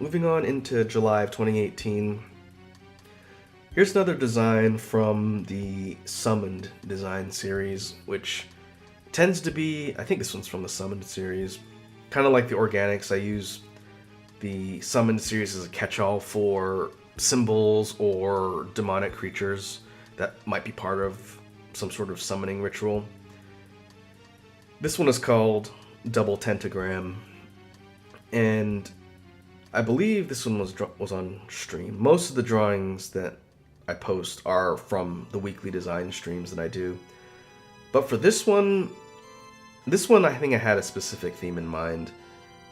moving on into July of 2018, here's another design from the Summoned design series, which tends to be, I think this one's from the Summoned series, kind of like the Organics. I use the Summoned series as a catch-all for symbols or demonic creatures that might be part of some sort of summoning ritual. This one is called Double Pentagram, and I believe this one was on stream. Most of the drawings that I post are from the weekly design streams that I do. But for this one I think I had a specific theme in mind.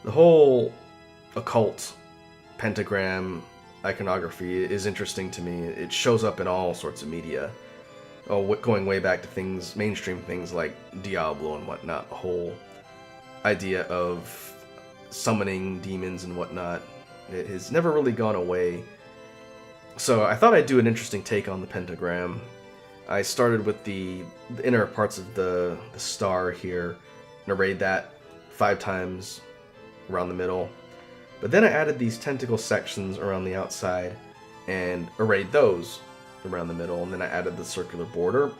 The whole occult pentagram iconography is interesting to me. It shows up in all sorts of media. Going way back to mainstream things like Diablo and whatnot. The whole idea of summoning demons and whatnot, it has never really gone away. So I thought I'd do an interesting take on the pentagram. I started with the inner parts of the star here and arrayed that 5 times around the middle. But then I added these tentacle sections around the outside and arrayed those around the middle, and then I added the circular border.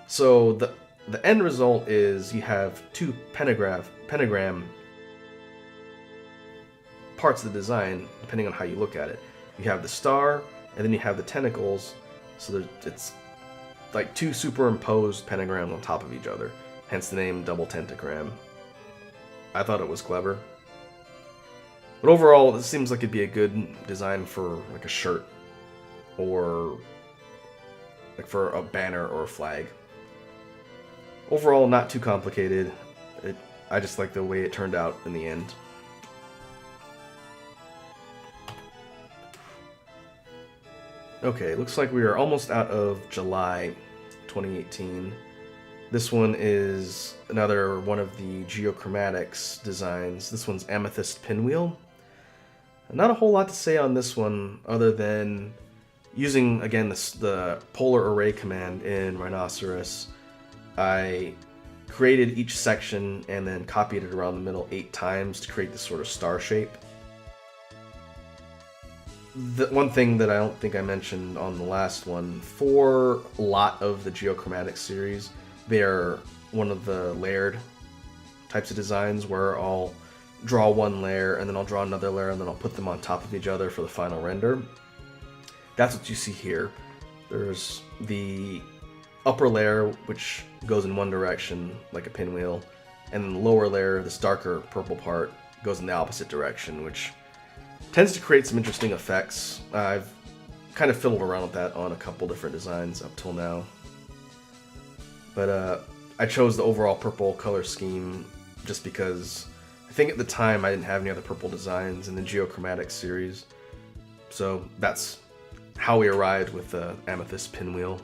So the end result is you have 2 pentagram parts of the design, depending on how you look at it. You have the star, and then you have the tentacles, so it's like 2 superimposed pentagrams on top of each other, hence the name Double Pentagram. I thought it was clever. But overall, this seems like it'd be a good design for like a shirt, or like for a banner or a flag. Overall, not too complicated. I just like the way it turned out in the end. Okay, looks like we are almost out of July 2018. This one is another one of the Geochromatics designs. This one's Amethyst Pinwheel. Not a whole lot to say on this one other than using, again, the polar array command in Rhinoceros. I created each section and then copied it around the middle 8 times to create this sort of star shape. The one thing that I don't think I mentioned on the last one, for a lot of the Geochromatics series, they're one of the layered types of designs where I'll draw one layer and then I'll draw another layer and then I'll put them on top of each other for the final render. That's what you see here. There's the upper layer, which goes in one direction, like a pinwheel, and then the lower layer, this darker purple part, goes in the opposite direction, which tends to create some interesting effects. I've kind of fiddled around with that on a couple different designs up till now. But I chose the overall purple color scheme just because I think at the time I didn't have any other purple designs in the Geochromatics series. So that's how we arrived with the Amethyst Pinwheel.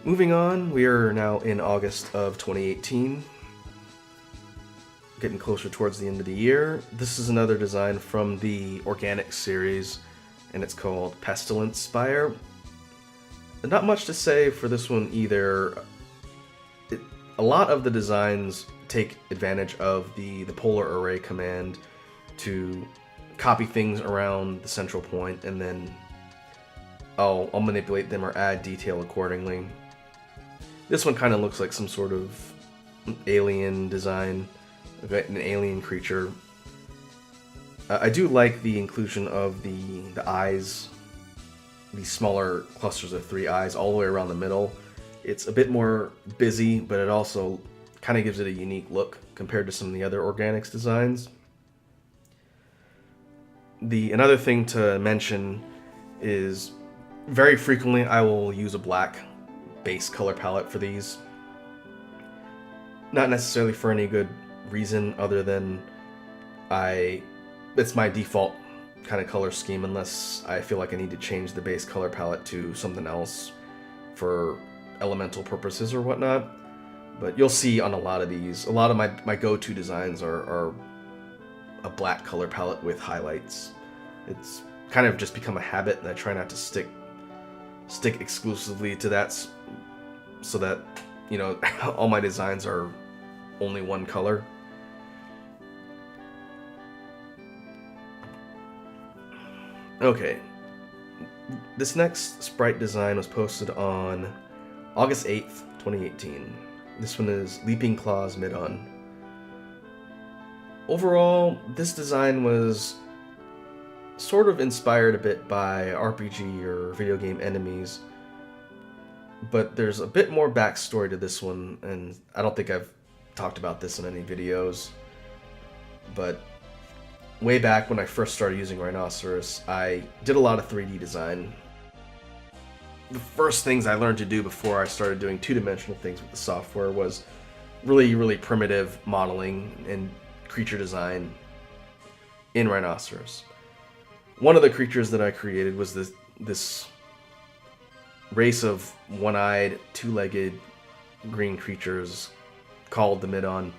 Moving on, we are now in August of 2018. Getting closer towards the end of the year. This is another design from the Organic series, and it's called Pestilence Spire. Not much to say for this one either. A lot of the designs take advantage of the polar array command to copy things around the central point, and then I'll manipulate them or add detail accordingly. This one kind of looks like some sort of alien design, an alien creature. I do like the inclusion of the eyes, these smaller clusters of 3 eyes all the way around the middle. It's a bit more busy, but it also kind of gives it a unique look compared to some of the other Organics designs. Another thing to mention is very frequently I will use a black base color palette for these. Not necessarily for any good reason other than it's my default kind of color scheme unless I feel like I need to change the base color palette to something else for elemental purposes or whatnot. But you'll see on a lot of these, a lot of my go-to designs are a black color palette with highlights. It's kind of just become a habit, and I try not to stick exclusively to that, so that, you know, all my designs are only one color. Okay, this next sprite design was posted on August 8th, 2018. This one is Leaping Claws Midon. Overall, this design was sort of inspired a bit by RPG or video game enemies, but there's a bit more backstory to this one, and I don't think I've talked about this in any videos, but way back when I first started using Rhinoceros, I did a lot of 3D design. The first things I learned to do before I started doing two-dimensional things with the software was really primitive modeling and creature design in Rhinoceros. One of the creatures that I created was this race of one-eyed, two-legged green creatures called the Midon.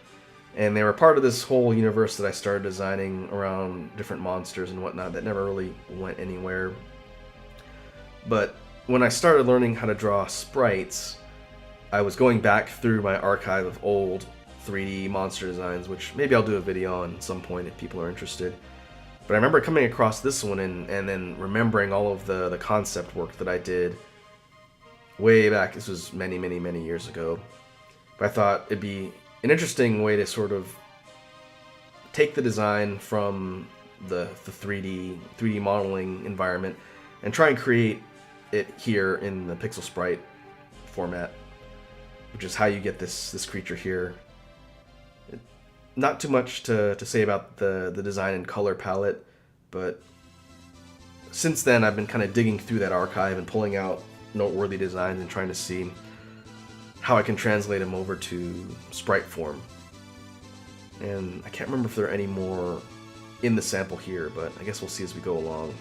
And they were part of this whole universe that I started designing around different monsters and whatnot that never really went anywhere. But when I started learning how to draw sprites, I was going back through my archive of old 3D monster designs, which maybe I'll do a video on at some point if people are interested. But I remember coming across this one and then remembering all of the concept work that I did way back. This was many years ago. But I thought it'd be an interesting way to sort of take the design from the 3D modeling environment and try and create it here in the pixel sprite format, which is how you get this creature here. Not too much to say about the design and color palette, but since then I've been kind of digging through that archive and pulling out noteworthy designs and trying to see how I can translate them over to sprite form. And I can't remember if there are any more in the sample here, but I guess we'll see as we go along.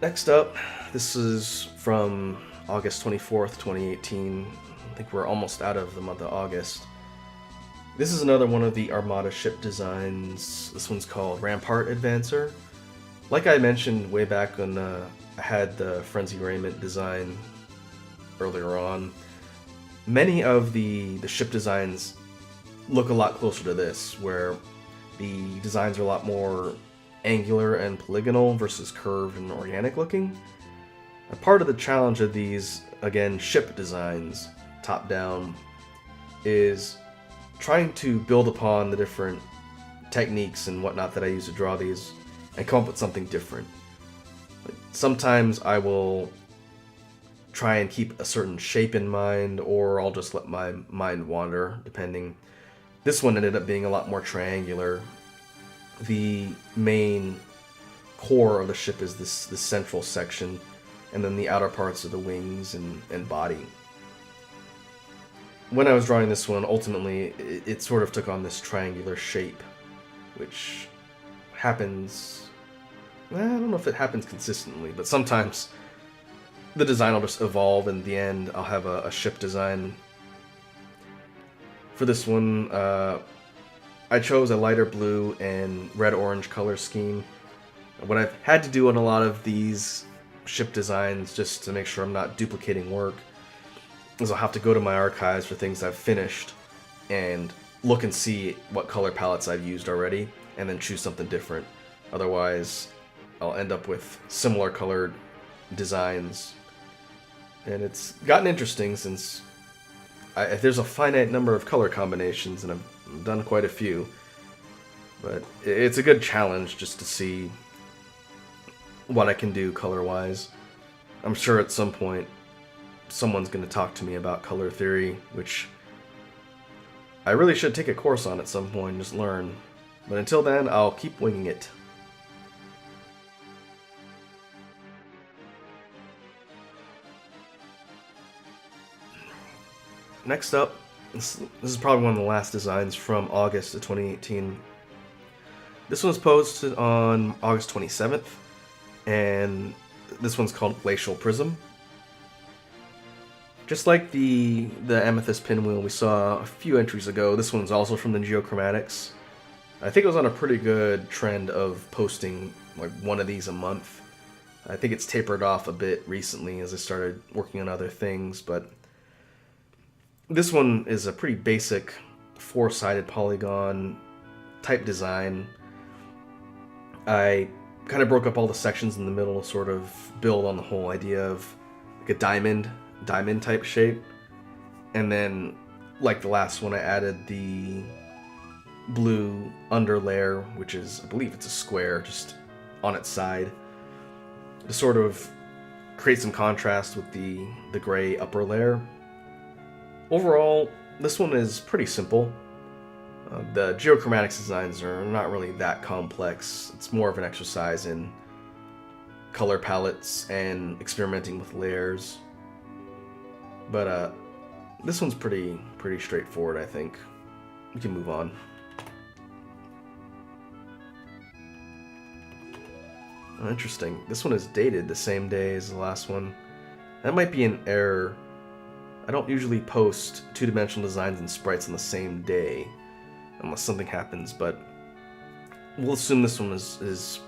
Next up, this is from August 24th, 2018. I think we're almost out of the month of August. This is another one of the Armada ship designs. This one's called Rampart Advancer. Like I mentioned way back when I had the Frenzy Raiment design earlier on, many of the ship designs look a lot closer to this, where the designs are a lot more angular and polygonal versus curved and organic looking. A part of the challenge of these, again, ship designs, top down, is trying to build upon the different techniques and whatnot that I use to draw these and come up with something different. Sometimes I will try and keep a certain shape in mind, or I'll just let my mind wander, depending. This one ended up being a lot more triangular. The main core of the ship is this central section, and then the outer parts of the wings and body. When I was drawing this one, ultimately, it sort of took on this triangular shape, which happens... I don't know if it happens consistently, but sometimes the design will just evolve, and in the end I'll have a ship design. For this one, I chose a lighter blue and red-orange color scheme. What I've had to do on a lot of these ship designs, just to make sure I'm not duplicating work, is I'll have to go to my archives for things I've finished and look and see what color palettes I've used already, and then choose something different. Otherwise, I'll end up with similar colored designs. And it's gotten interesting since there's a finite number of color combinations, and I've done quite a few. But it's a good challenge just to see what I can do color-wise. I'm sure at some point someone's going to talk to me about color theory, which I really should take a course on at some point and just learn. But until then, I'll keep winging it. Next up, this is probably one of the last designs from August of 2018. This one was posted on August 27th, and this one's called Glacial Prism. Just like the Amethyst Pinwheel we saw a few entries ago, this one's also from the Geochromatics. I think it was on a pretty good trend of posting like one of these a month. I think it's tapered off a bit recently as I started working on other things, but this one is a pretty basic 4-sided polygon type design. I kind of broke up all the sections in the middle to sort of build on the whole idea of like a diamond type shape. And then, like the last one, I added the blue underlayer, which is, I believe it's a square, just on its side, to sort of create some contrast with the gray upper layer. Overall, this one is pretty simple. The geochromatics designs are not really that complex. It's more of an exercise in color palettes and experimenting with layers. But this one's pretty straightforward, I think. We can move on. Oh, interesting. This one is dated the same day as the last one. That might be an error. I don't usually post two-dimensional designs and sprites on the same day, unless something happens, but we'll assume this one is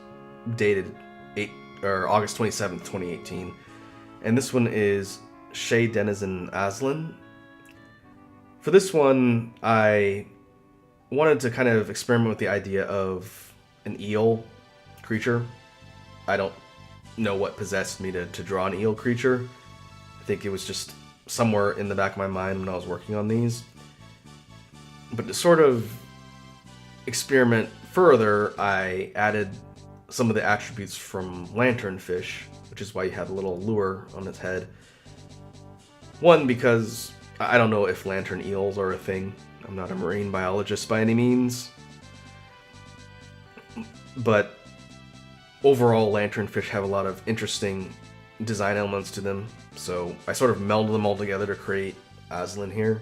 dated August 27th, 2018. And this one is Shea Denizen Aslan. For this one, I wanted to kind of experiment with the idea of an eel creature. I don't know what possessed me to draw an eel creature. I think it was just somewhere in the back of my mind when I was working on these. But to sort of experiment further, I added some of the attributes from lanternfish, which is why you have a little lure on its head. One, because I don't know if lantern eels are a thing. I'm not a marine biologist by any means. But overall, lanternfish have a lot of interesting design elements to them. So I sort of melded them all together to create Aslan here.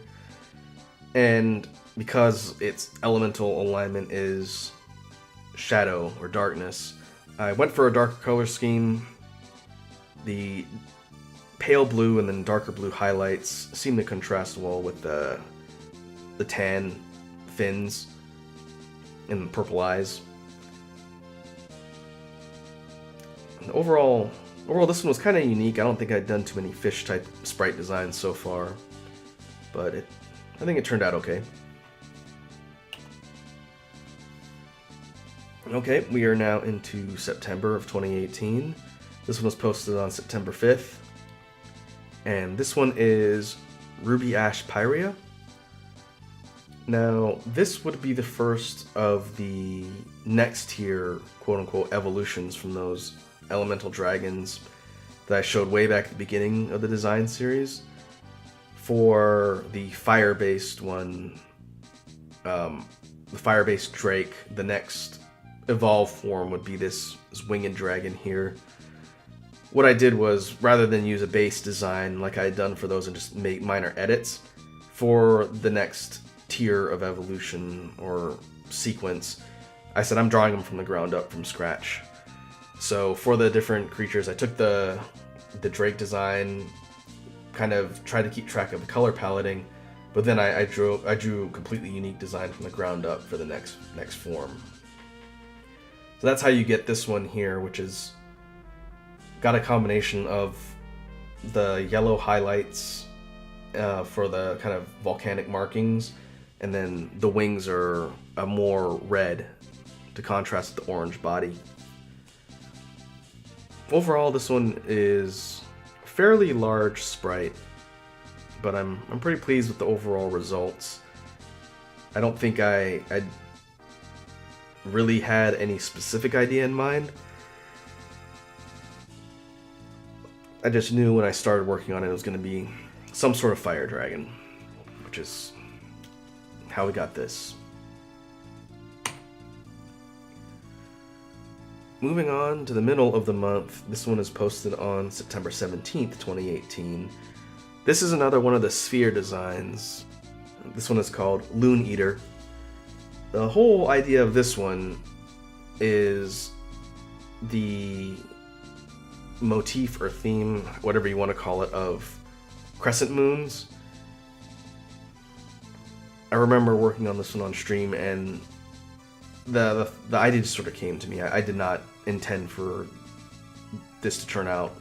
And because its elemental alignment is shadow or darkness, I went for a darker color scheme. The pale blue and then darker blue highlights seem to contrast well with the tan fins and purple eyes. And overall, this one was kind of unique. I don't think I'd done too many fish-type sprite designs so far, but I think it turned out okay. Okay, we are now into September of 2018. This one was posted on September 5th. And this one is Ruby Ashe Pyria. Now, this would be the first of the next tier, quote-unquote, evolutions from those elemental dragons that I showed way back at the beginning of the design series. For the fire-based one, the fire-based Drake, the next evolved form would be this winged dragon here. What I did was, rather than use a base design like I had done for those and just make minor edits, for the next tier of evolution or sequence, I said I'm drawing them from the ground up from scratch. So for the different creatures, I took the Drake design, kind of tried to keep track of the color paletting, but then I drew a completely unique design from the ground up for the next form. So that's how you get this one here, which is got a combination of the yellow highlights for the kind of volcanic markings, and then the wings are a more red to contrast with the orange body. Overall, this one is a fairly large sprite, but I'm pretty pleased with the overall results. I don't think I really had any specific idea in mind. I just knew when I started working on it, it was going to be some sort of fire dragon, which is how we got this. Moving on to the middle of the month, this one is posted on September 17th, 2018. This is another one of the sphere designs. This one is called Loon Eater. The whole idea of this one is the motif or theme, whatever you want to call it, of Crescent Moons. I remember working on this one on stream, and the idea just sort of came to me. I did not intend for this to turn out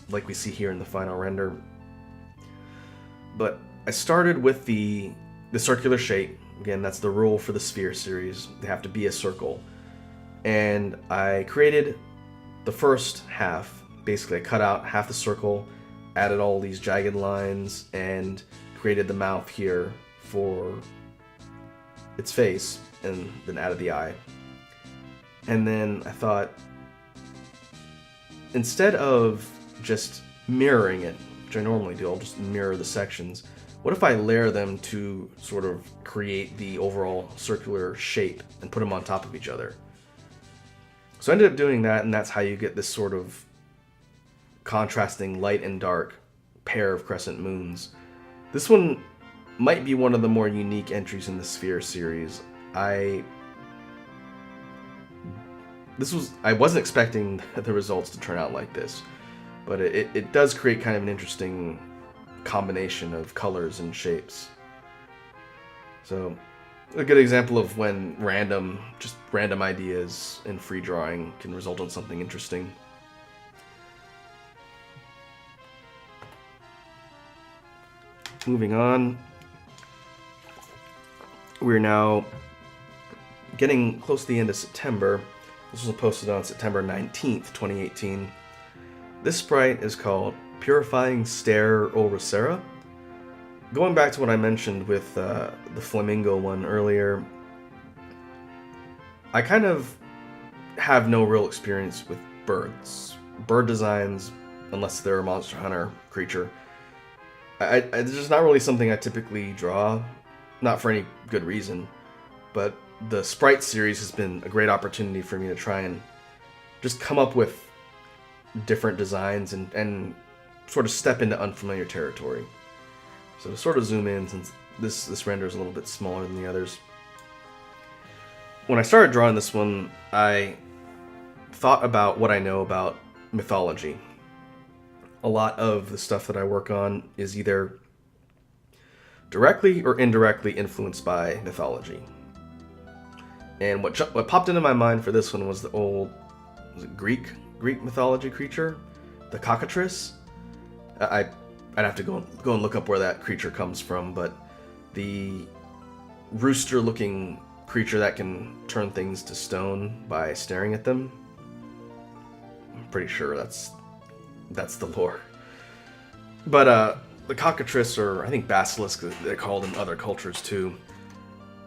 like we see here in the final render. But I started with the circular shape. Again, that's the rule for the sphere series. They have to be a circle. And I created the first half. Basically, I cut out half the circle, added all these jagged lines, and created the mouth here for its face, and then added the eye. And then I thought, instead of just mirroring it, which I normally do, I'll just mirror the sections. What if I layer them to sort of create the overall circular shape and put them on top of each other? So I ended up doing that, and that's how you get this sort of contrasting light and dark pair of Crescent Moons. This one might be one of the more unique entries in the Sphere series. I wasn't expecting the results to turn out like this, but it does create kind of an interesting combination of colors and shapes. So a good example of when random ideas in free drawing can result in something interesting. Moving on, we're now getting close to the end of September. This was posted on September 19th, 2018. This sprite is called Purifying Stare Oracera. Going back to what I mentioned with the flamingo one earlier, I kind of have no real experience with birds. Bird designs, unless they're a Monster Hunter creature. It's just not really something I typically draw, not for any good reason, but the Sprite series has been a great opportunity for me to try and just come up with different designs and sort of step into unfamiliar territory. So to sort of zoom in, since this render is a little bit smaller than the others, when I started drawing this one, I thought about what I know about mythology. A lot of the stuff that I work on is either directly or indirectly influenced by mythology. And what popped into my mind for this one was the old, was it Greek mythology creature, the Cockatrice. I'd have to go and look up where that creature comes from, but the rooster-looking creature that can turn things to stone by staring at them. I'm pretty sure that's the lore. But the Cockatrice, or I think Basilisk, they're called in other cultures too,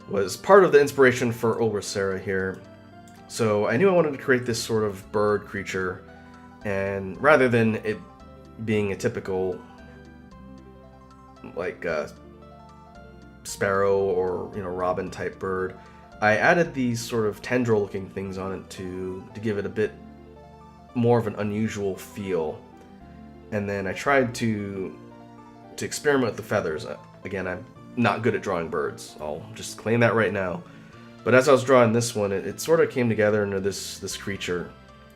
was part of the inspiration for Oracera here. So I knew I wanted to create this sort of bird creature, and rather than it being a typical like sparrow or robin type bird, I added these sort of tendril looking things on it to give it a bit more of an unusual feel. And then I tried to experiment with the feathers. Again, I'm not good at drawing birds, I'll just claim that right now. But as I was drawing this one, it sort of came together into this creature,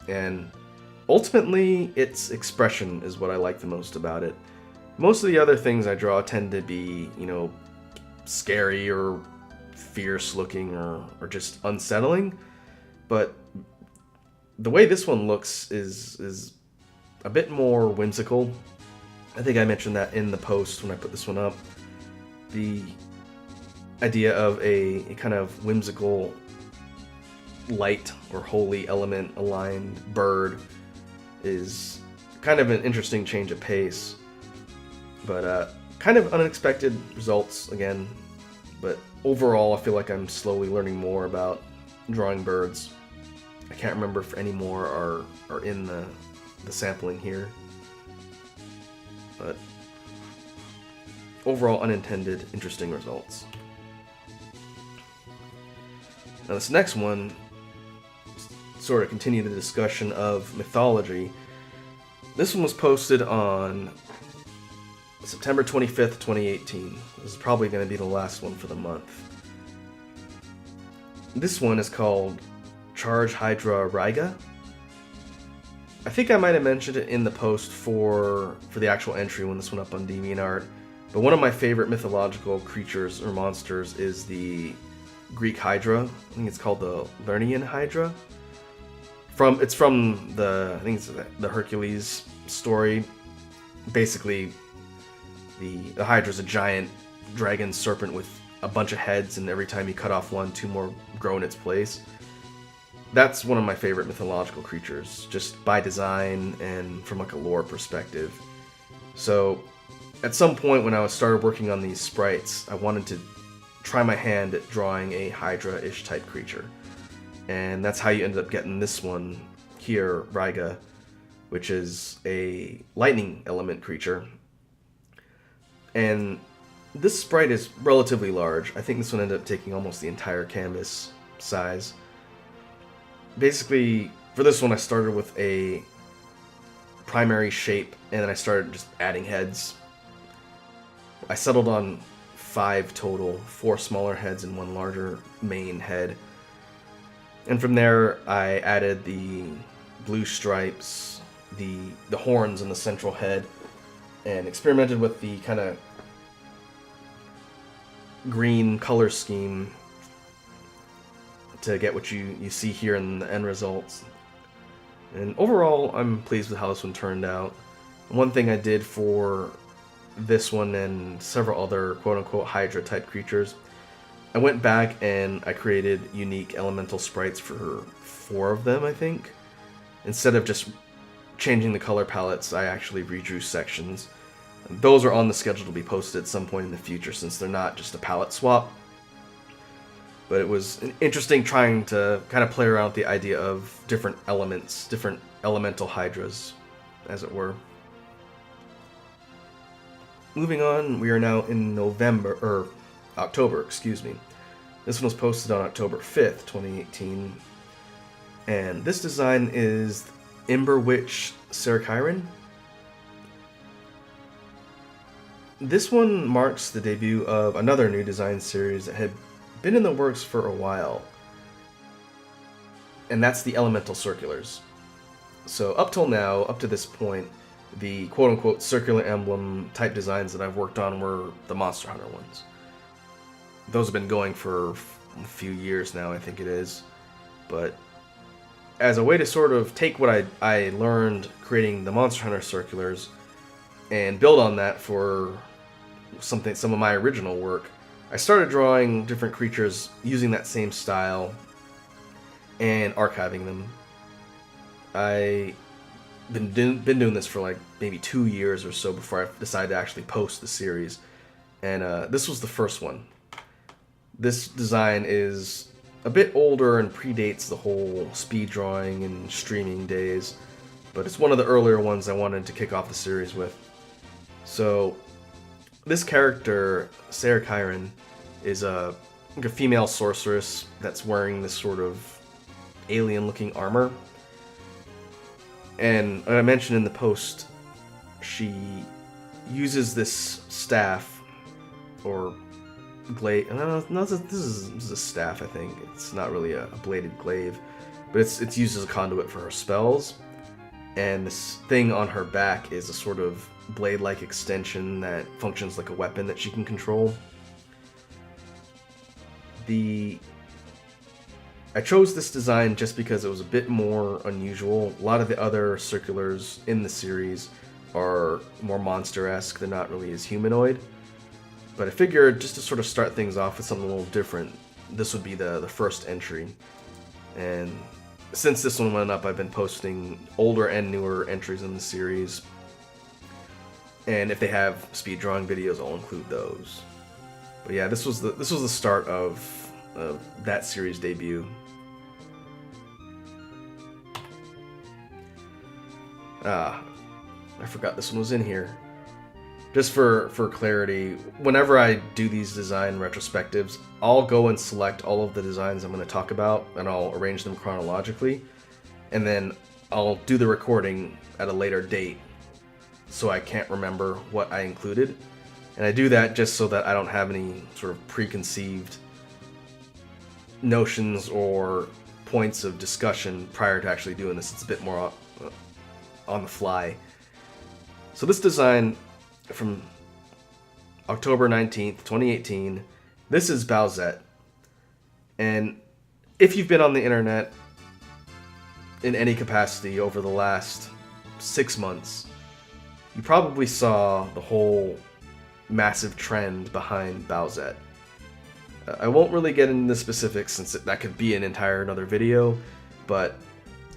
and ultimately its expression is what I like the most about it. Most of the other things I draw tend to be, scary or fierce looking or just unsettling, but the way this one looks is a bit more whimsical. I think I mentioned that in the post when I put this one up. The idea of a kind of whimsical light or holy element aligned bird is kind of an interesting change of pace, but kind of unexpected results again. But overall, I feel like I'm slowly learning more about drawing birds. I can't remember if any more are in the sampling here, but overall unintended interesting results. Now this next one sort of continue the discussion of mythology. This one was posted on September 25th, 2018. This is probably going to be the last one for the month. This one is called Greek Hydra Riga. I think I might have mentioned it in the post for the actual entry when this went up on DeviantArt, but one of my favorite mythological creatures or monsters is the Greek Hydra. I think it's called the Lernaean Hydra. It's from the, I think it's the Hercules story. Basically, the Hydra's a giant dragon serpent with a bunch of heads, and every time you cut off one, two more grow in its place. That's one of my favorite mythological creatures, just by design and from like a lore perspective. So, at some point when I started working on these sprites, I wanted to try my hand at drawing a Hydra-ish type creature. And that's how you ended up getting this one here, Ryga, which is a lightning element creature. And this sprite is relatively large. I think this one ended up taking almost the entire canvas size. Basically, for this one I started with a primary shape, and then I started just adding heads. I settled on 5 total, 4 smaller heads and 1 larger main head. And from there, I added the blue stripes, the horns in the central head, and experimented with the kind of green color scheme to get what you see here in the end results. And overall, I'm pleased with how this one turned out. One thing I did for this one and several other quote-unquote Hydra-type creatures, I went back and I created unique elemental sprites for 4 of them, I think. Instead of just changing the color palettes, I actually redrew sections. Those are on the schedule to be posted at some point in the future, since they're not just a palette swap. But it was interesting trying to kind of play around with the idea of different elements, different elemental hydras, as it were. Moving on, we are now in October, excuse me. This one was posted on October 5th, 2018. And this design is Ember Witch Chiron. This one marks the debut of another new design series that had been in the works for a while. And that's the Elemental Circulars. So up till now, up to this point, the quote-unquote circular emblem type designs that I've worked on were the Monster Hunter ones. Those have been going for a few years now, I think it is. But as a way to sort of take what I learned creating the Monster Hunter circulars and build on that for some of my original work, I started drawing different creatures using that same style and archiving them. I've been doing this for like maybe 2 years or so before I decided to actually post the series. And this was the first one. This design is a bit older and predates the whole speed drawing and streaming days, but it's one of the earlier ones I wanted to kick off the series with. So this character, Chiron, is like a female sorceress that's wearing this sort of alien-looking armor. And I mentioned in the post, she uses this staff, or glaive. No, this is a staff, I think. It's not really a bladed glaive, but it's used as a conduit for her spells. And this thing on her back is a sort of blade-like extension that functions like a weapon that she can control. I chose this design just because it was a bit more unusual. A lot of the other circulars in the series are more monster-esque. They're not really as humanoid. But I figured just to sort of start things off with something a little different, this would be the first entry. And since this one went up, I've been posting older and newer entries in the series. And if they have speed drawing videos, I'll include those. But yeah, this was the start of that series debut. I forgot this one was in here. Just for clarity, whenever I do these design retrospectives, I'll go and select all of the designs I'm going to talk about, and I'll arrange them chronologically, and then I'll do the recording at a later date, so I can't remember what I included. And I do that just so that I don't have any sort of preconceived notions or points of discussion prior to actually doing this. It's a bit more on the fly. So this design from October 19th, 2018, this is Bowsette. And if you've been on the internet, in any capacity over the last 6 months, you probably saw the whole massive trend behind Bowsette. I won't really get into the specifics since that could be an entire another video, but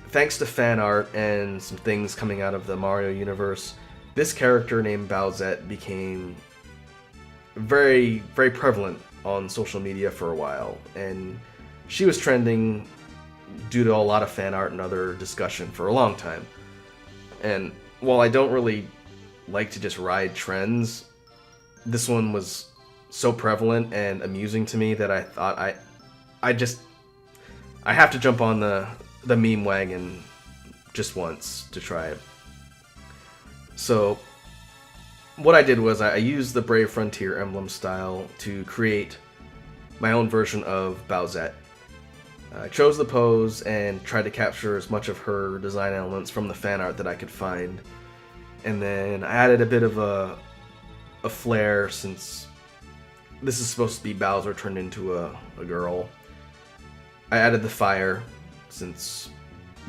thanks to fan art and some things coming out of the Mario universe, this character named Bowsette became very, very prevalent on social media for a while, and she was trending due to a lot of fan art and other discussion for a long time. And while I don't really like to just ride trends, this one was so prevalent and amusing to me that I thought I have to jump on the meme wagon just once to try it. So what I did was I used the Brave Frontier emblem style to create my own version of Bowsette. I chose the pose and tried to capture as much of her design elements from the fan art that I could find. And then I added a bit of a flair, since this is supposed to be Bowser turned into a girl. I added the fire, since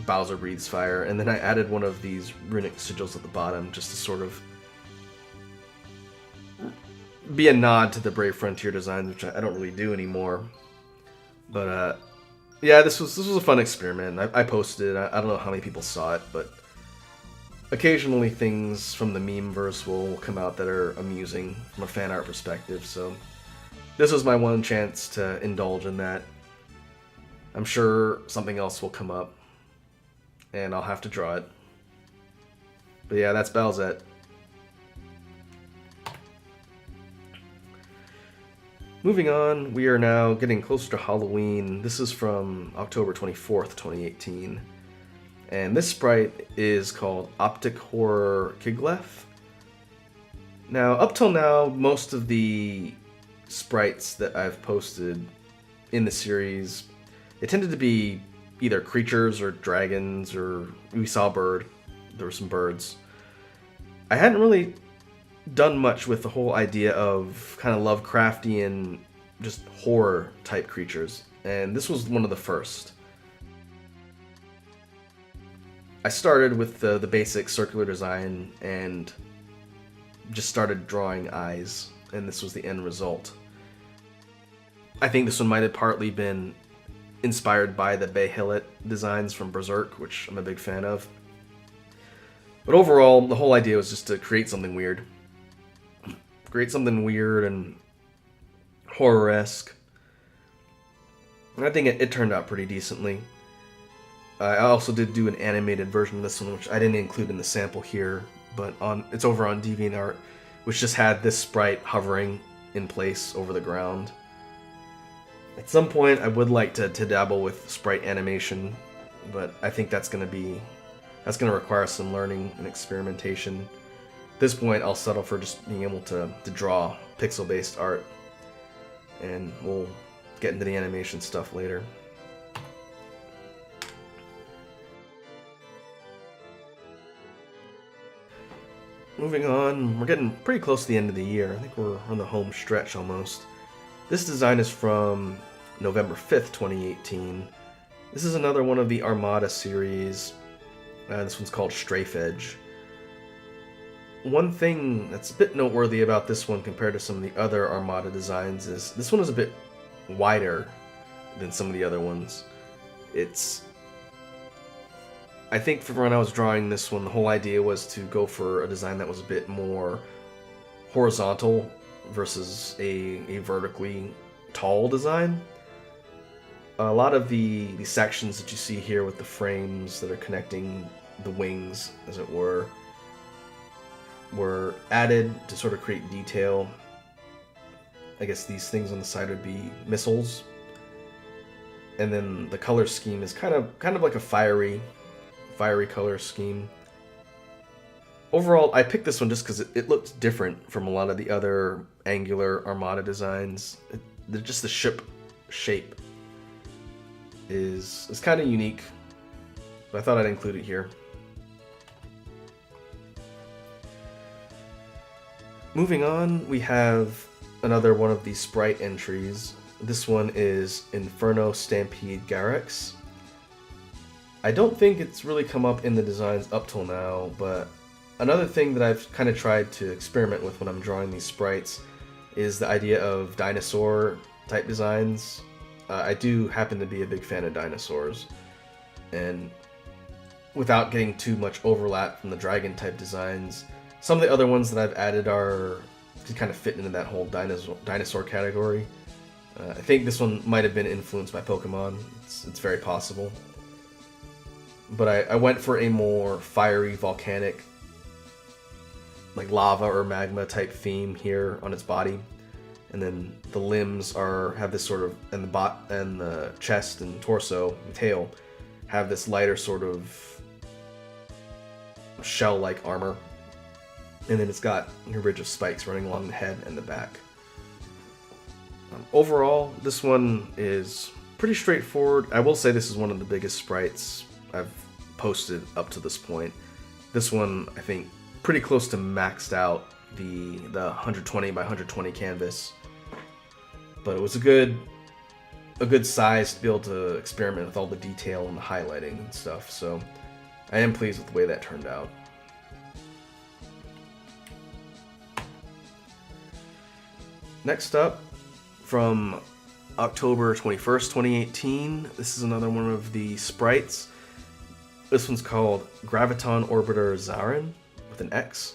Bowser breathes fire, and then I added one of these runic sigils at the bottom just to sort of be a nod to the Brave Frontier designs, which I don't really do anymore. But yeah, this was a fun experiment. I posted it. I don't know how many people saw it, but occasionally things from the meme-verse will come out that are amusing from a fan art perspective, so this was my one chance to indulge in that. I'm sure something else will come up, and I'll have to draw it. But yeah, that's Bowsette. Moving on, we are now getting closer to Halloween. This is from October 24th, 2018. And this sprite is called Optic Horror Kiglev. Now, up till now, most of the sprites that I've posted in the series, they tended to be either creatures or dragons, or we saw a bird. There were some birds. I hadn't really done much with the whole idea of kind of Lovecraftian, just horror type creatures, and this was one of the first. I started with the basic circular design and just started drawing eyes, and this was the end result. I think this one might have partly been inspired by the Behillet designs from Berserk, which I'm a big fan of. But overall, the whole idea was just to create something weird. Create something weird and horror-esque. And I think it turned out pretty decently. I also did do an animated version of this one, which I didn't include in the sample here, but it's over on DeviantArt, which just had this sprite hovering in place over the ground. At some point, I would like to dabble with sprite animation, but I think that's going to require some learning and experimentation. At this point, I'll settle for just being able to draw pixel-based art, and we'll get into the animation stuff later. Moving on, we're getting pretty close to the end of the year. I think we're on the home stretch almost. This design is from November 5th, 2018. This is another one of the Armada series. This one's called Strafe Edge. One thing that's a bit noteworthy about this one compared to some of the other Armada designs is this one is a bit wider than some of the other ones. I think for when I was drawing this one, the whole idea was to go for a design that was a bit more horizontal versus a vertically tall design. A lot of the sections that you see here with the frames that are connecting the wings, as it were added to sort of create detail. I guess these things on the side would be missiles. And then the color scheme is kind of like a fiery color scheme. Overall, I picked this one just because it looked different from a lot of the other angular Armada designs. Just the ship shape is kind of unique, but I thought I'd include it here. Moving on, we have another one of these sprite entries. This one is Inferno Stampede Garrix. I don't think it's really come up in the designs up till now, but another thing that I've kind of tried to experiment with when I'm drawing these sprites is the idea of dinosaur type designs. I do happen to be a big fan of dinosaurs, and without getting too much overlap from the dragon type designs, some of the other ones that I've added are to kind of fit into that whole dinosaur category. I think this one might have been influenced by Pokemon. It's very possible. But I went for a more fiery, volcanic, like lava or magma type theme here on its body. And then the limbs have this sort of, and the chest and torso and tail have this lighter sort of shell-like armor. And then it's got a ridge of spikes running along the head and the back. Overall, this one is pretty straightforward. I will say this is one of the biggest sprites I've posted up to this point. This one, I think, pretty close to maxed out the 120 by 120 canvas. But it was a good size to be able to experiment with all the detail and the highlighting and stuff. So I am pleased with the way that turned out. Next up, from October 21st, 2018, this is another one of the sprites. This one's called Graviton Orbiter Zarin, with an X.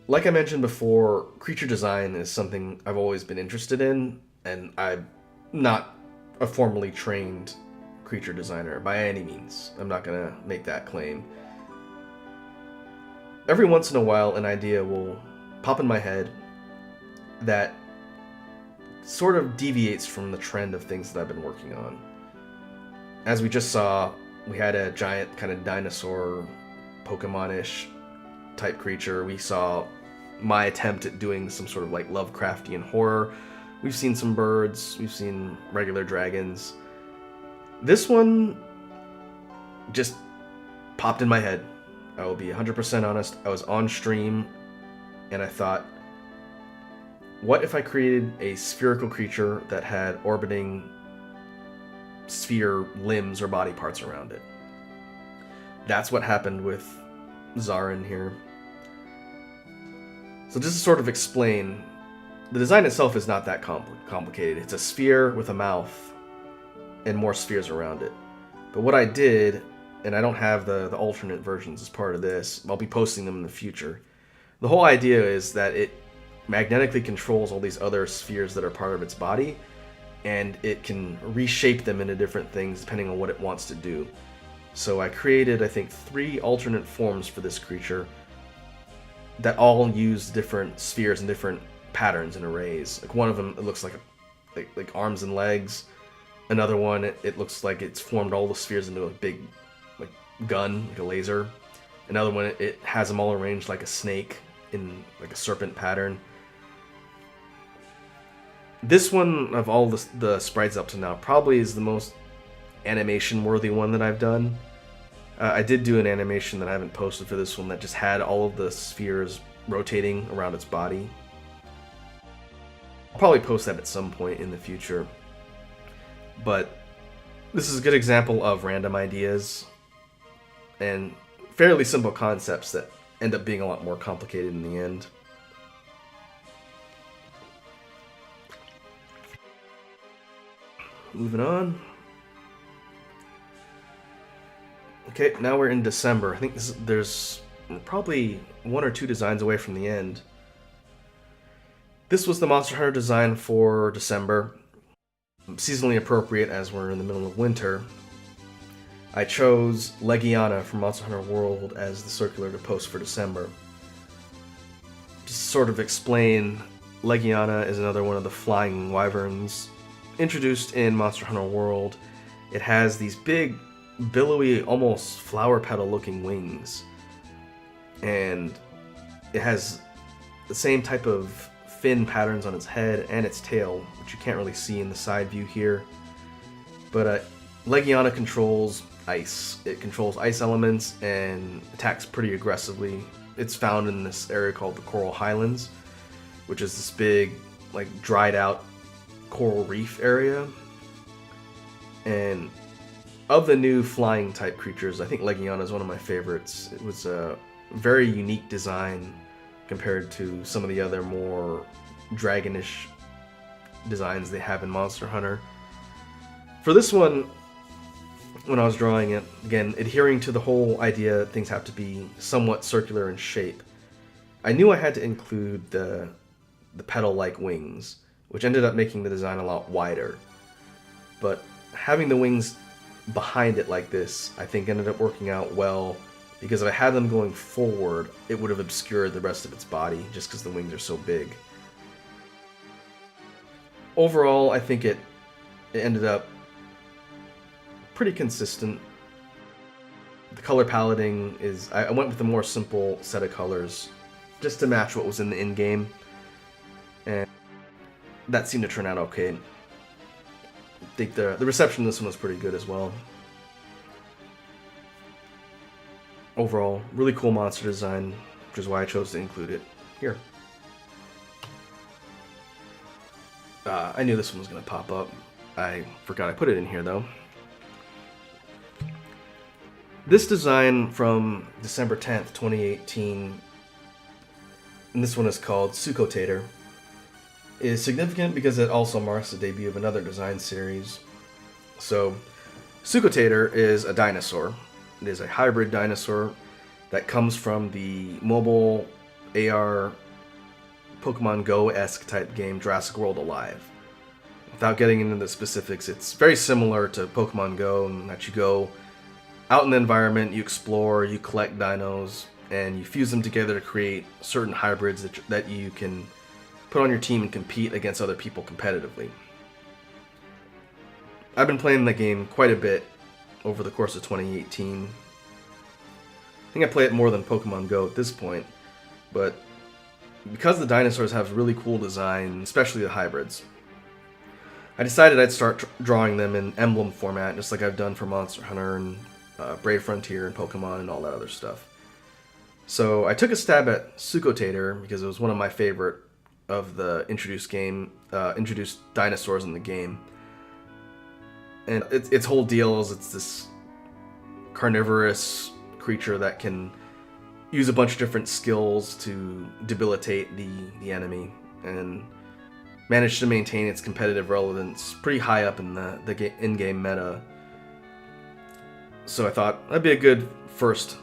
Like I mentioned before, creature design is something I've always been interested in, and I'm not a formally trained creature designer by any means. I'm not going to make that claim. Every once in a while, an idea will pop in my head that sort of deviates from the trend of things that I've been working on. As we just saw, we had a giant kind of dinosaur, Pokemon-ish type creature. We saw my attempt at doing some sort of like Lovecraftian horror. We've seen some birds, we've seen regular dragons. This one just popped in my head. I will be 100% honest. I was on stream and I thought, what if I created a spherical creature that had orbiting sphere limbs or body parts around it? That's what happened with Zarin here. So just to sort of explain, the design itself is not that complicated. It's a sphere with a mouth and more spheres around it. But what I did, and I don't have the alternate versions as part of this, I'll be posting them in the future. The whole idea is that it magnetically controls all these other spheres that are part of its body, and it can reshape them into different things depending on what it wants to do. So I created, I think, 3 alternate forms for this creature that all use different spheres and different patterns and arrays. Like one of them, it looks like arms and legs. Another one, it looks like it's formed all the spheres into a big like gun, like a laser. Another one, it has them all arranged like a snake in like a serpent pattern. This one, of all the sprites up to now, probably is the most animation-worthy one that I've done. I did do an animation that I haven't posted for this one that just had all of the spheres rotating around its body. I'll probably post that at some point in the future. But this is a good example of random ideas and fairly simple concepts that end up being a lot more complicated in the end. Moving on. Okay, now we're in December. I think there's probably 1 or 2 designs away from the end. This was the Monster Hunter design for December. Seasonally appropriate as we're in the middle of winter. I chose Lejiana from Monster Hunter World as the circular to post for December. Just to sort of explain, Lejiana is another one of the flying wyverns introduced in Monster Hunter World. It has these big, billowy, almost flower petal looking wings. And it has the same type of fin patterns on its head and its tail, which you can't really see in the side view here. But Lejiana controls ice. It controls ice elements and attacks pretty aggressively. It's found in this area called the Coral Highlands, which is this big, like, dried out coral reef area. And of the new flying type creatures, I think Lejiana is one of my favorites. It was a very unique design compared to some of the other more dragonish designs they have in Monster Hunter. For this one, when I was drawing it, again, adhering to the whole idea that things have to be somewhat circular in shape, I knew I had to include the petal-like wings, which ended up making the design a lot wider. But having the wings behind it like this, I think ended up working out well, because if I had them going forward, it would have obscured the rest of its body, just because the wings are so big. Overall, I think it ended up pretty consistent. The color paletting is... I went with a more simple set of colors, just to match what was in the in-game, and that seemed to turn out okay. I think the reception of this one was pretty good as well. Overall, really cool monster design, which is why I chose to include it here. I knew this one was going to pop up. I forgot I put it in here, though. This design from December 10th, 2018, and this one is called Cockatrice, is significant because it also marks the debut of another design series. So, Cockatrice is a dinosaur. It is a hybrid dinosaur that comes from the mobile AR Pokemon Go-esque type game Jurassic World Alive. Without getting into the specifics, it's very similar to Pokemon Go in that you go out in the environment, you explore, you collect dinos, and you fuse them together to create certain hybrids that you can put on your team and compete against other people competitively. I've been playing the game quite a bit over the course of 2018. I think I play it more than Pokemon Go at this point, but because the dinosaurs have really cool design, especially the hybrids, I decided I'd start drawing them in emblem format, just like I've done for Monster Hunter and Brave Frontier and Pokemon and all that other stuff. So I took a stab at Cockatrice because it was one of my favorite of the introduced dinosaurs in the game. And its whole deal is it's this carnivorous creature that can use a bunch of different skills to debilitate the enemy and manage to maintain its competitive relevance pretty high up in the in-game meta. So I thought that'd be a good first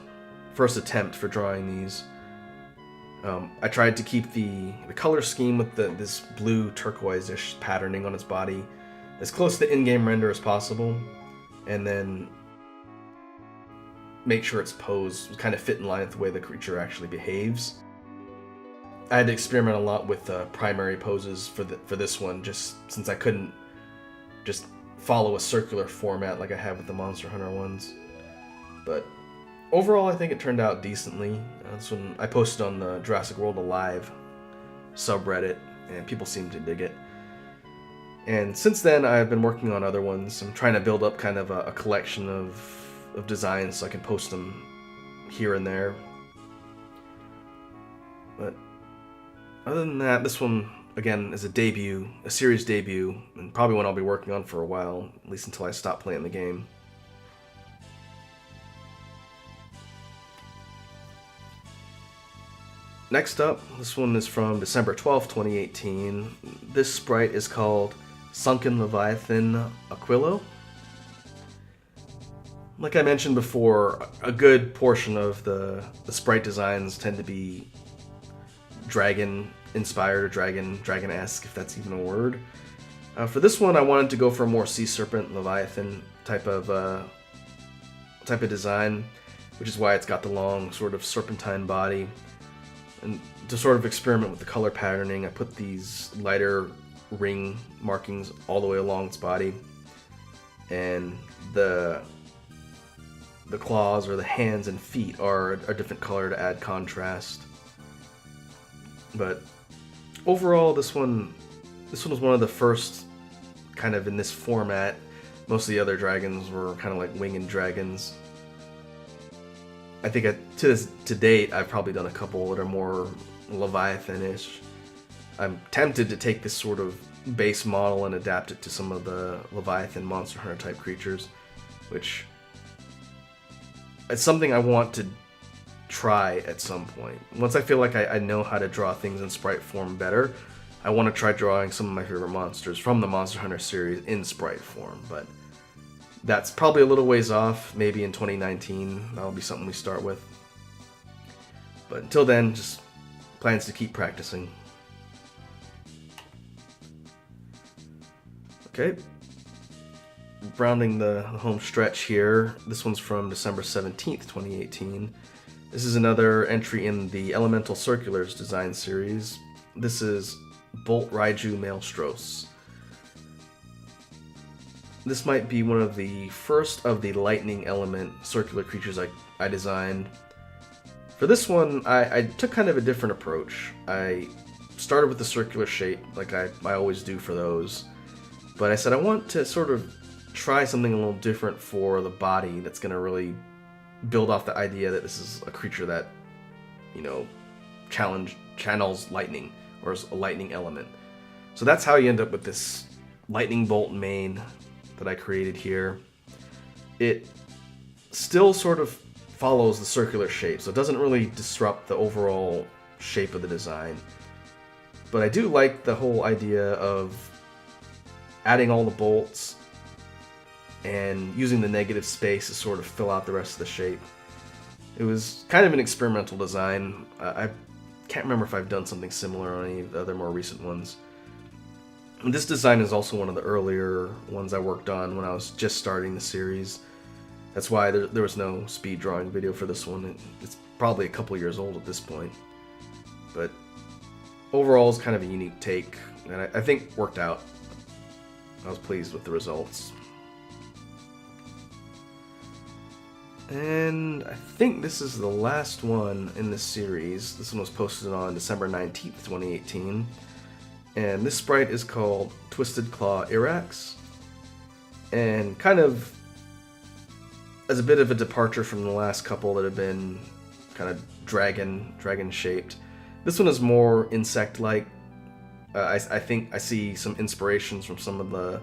attempt for drawing these. I tried to keep the color scheme with this blue turquoise-ish patterning on its body as close to the in-game render as possible, and then make sure its pose kind of fit in line with the way the creature actually behaves. I had to experiment a lot with primary poses for this one, just since I couldn't just follow a circular format like I have with the Monster Hunter ones. But overall, I think it turned out decently. This one I posted on the Jurassic World Alive subreddit, and people seem to dig it. And since then, I've been working on other ones. I'm trying to build up kind of a collection of designs so I can post them here and there. But other than that, this one, again, is a series debut, and probably one I'll be working on for a while, at least until I stop playing the game. Next up, this one is from December 12th, 2018. This sprite is called Sunken Leviathan Aquilo. Like I mentioned before, a good portion of the sprite designs tend to be dragon-inspired or dragon-esque, if that's even a word. For this one, I wanted to go for a more sea serpent leviathan type of design, which is why it's got the long sort of serpentine body. And to sort of experiment with the color patterning, I put these lighter ring markings all the way along its body, and the claws or the hands and feet are a different color to add contrast. But overall, this one was one of the first kind of in this format. Most of the other dragons were kind of like winged dragons. I think to date, I've probably done a couple that are more Leviathan-ish. I'm tempted to take this sort of base model and adapt it to some of the Leviathan Monster Hunter type creatures. which it's something I want to try at some point. Once I feel like I know how to draw things in sprite form better, I want to try drawing some of my favorite monsters from the Monster Hunter series in sprite form, but that's probably a little ways off. Maybe in 2019, that'll be something we start with. But until then, just plans to keep practicing. Okay. Rounding the home stretch here. This one's from December 17th, 2018. This is another entry in the Elemental Circulars design series. This is Bolt Raiju Maelstros. This might be one of the first of the lightning element circular creatures I designed. For this one, I took kind of a different approach. I started with the circular shape, like I always do for those. But I said I want to sort of try something a little different for the body that's going to really build off the idea that this is a creature that, you know, channels lightning, or is a lightning element. So that's how you end up with this lightning bolt main that I created here. It still sort of follows the circular shape, so it doesn't really disrupt the overall shape of the design. But I do like the whole idea of adding all the bolts and using the negative space to sort of fill out the rest of the shape. It was kind of an experimental design. I can't remember if I've done something similar on any of the other more recent ones. And this design is also one of the earlier ones I worked on when I was just starting the series. That's why there was no speed drawing video for this one. It's probably a couple years old at this point. But overall, it's kind of a unique take, and I think worked out. I was pleased with the results. And I think this is the last one in this series. This one was posted on December 19th, 2018. And this sprite is called Twisted Claw Irax. And kind of as a bit of a departure from the last couple that have been kind of dragon shaped, this one is more insect-like. I think I see some inspirations from some of the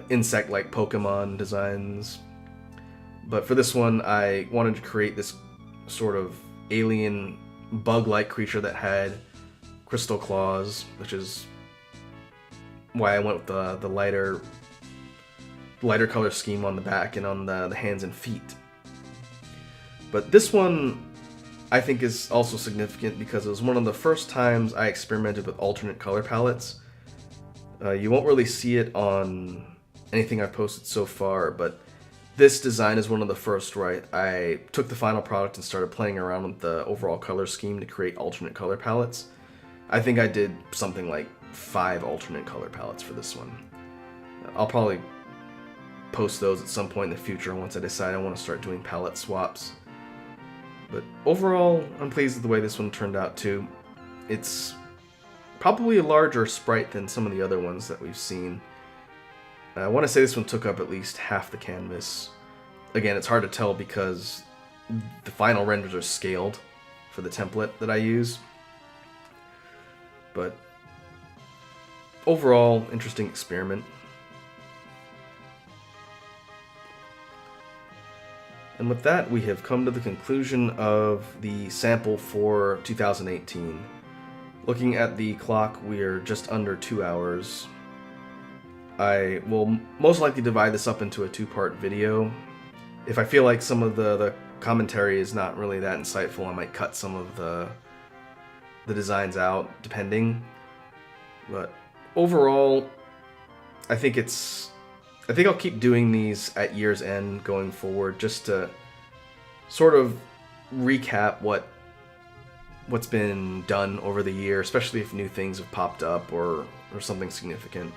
insect-like Pokemon designs. But for this one, I wanted to create this sort of alien bug-like creature that had crystal claws, which is why I went with the lighter color scheme on the back and on the hands and feet. But this one I think is also significant because it was one of the first times I experimented with alternate color palettes. You won't really see it on anything I've posted so far, but this design is one of the first where I took the final product and started playing around with the overall color scheme to create alternate color palettes. I think I did something like 5 alternate color palettes for this one. I'll probably post those at some point in the future once I decide I want to start doing palette swaps. But overall, I'm pleased with the way this one turned out too. It's probably a larger sprite than some of the other ones that we've seen. I want to say this one took up at least half the canvas. Again, it's hard to tell because the final renders are scaled for the template that I use. But overall, interesting experiment. And with that, we have come to the conclusion of the sample for 2018. Looking at the clock, we are just under 2 hours. I will most likely divide this up into a 2-part video. If I feel like some of the commentary is not really that insightful, I might cut some of the designs out, depending. But overall, I think I'll keep doing these at year's end going forward, just to sort of recap what's been done over the year, especially if new things have popped up or something significant.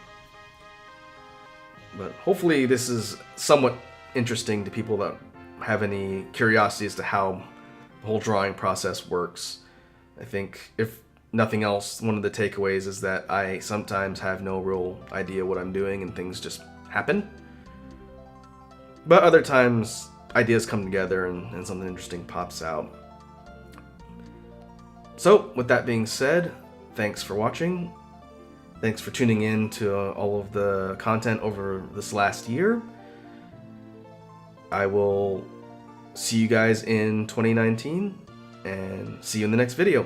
But hopefully this is somewhat interesting to people that have any curiosity as to how the whole drawing process works. I think, if nothing else, one of the takeaways is that I sometimes have no real idea what I'm doing and things just happen. But other times, ideas come together and something interesting pops out. So, with that being said, thanks for watching. Thanks for tuning in to all of the content over this last year. I will see you guys in 2019, and see you in the next video.